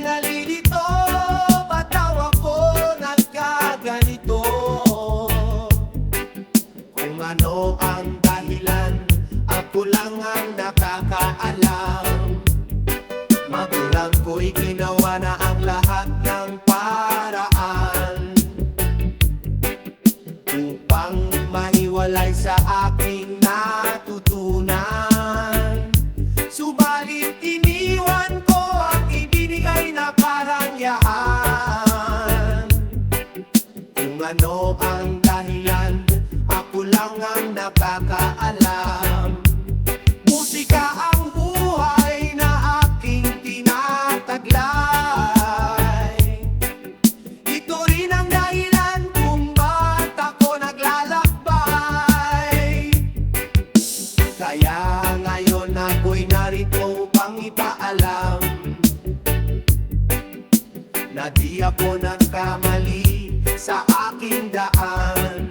nalilito, ba't daw ako nagkaganito? Kung ano ang dahilan, ako lang ang nakakaalam. Magulang ko'y ginawa na ang lahat ng paraan upang mahiwalay sa aking natutunan. Subalit iniwan ko ang ibinigay na karangyaan. Kung ano ang dahilan, ako lang ang nakakaalam. Musika ang buhay na aking tinataglay. Ito rin ang dahilan kung ba't ako naglalakbay. Kaya ngayon ako'y narito upang ipaalam na di ako nagkamali sa aking daan.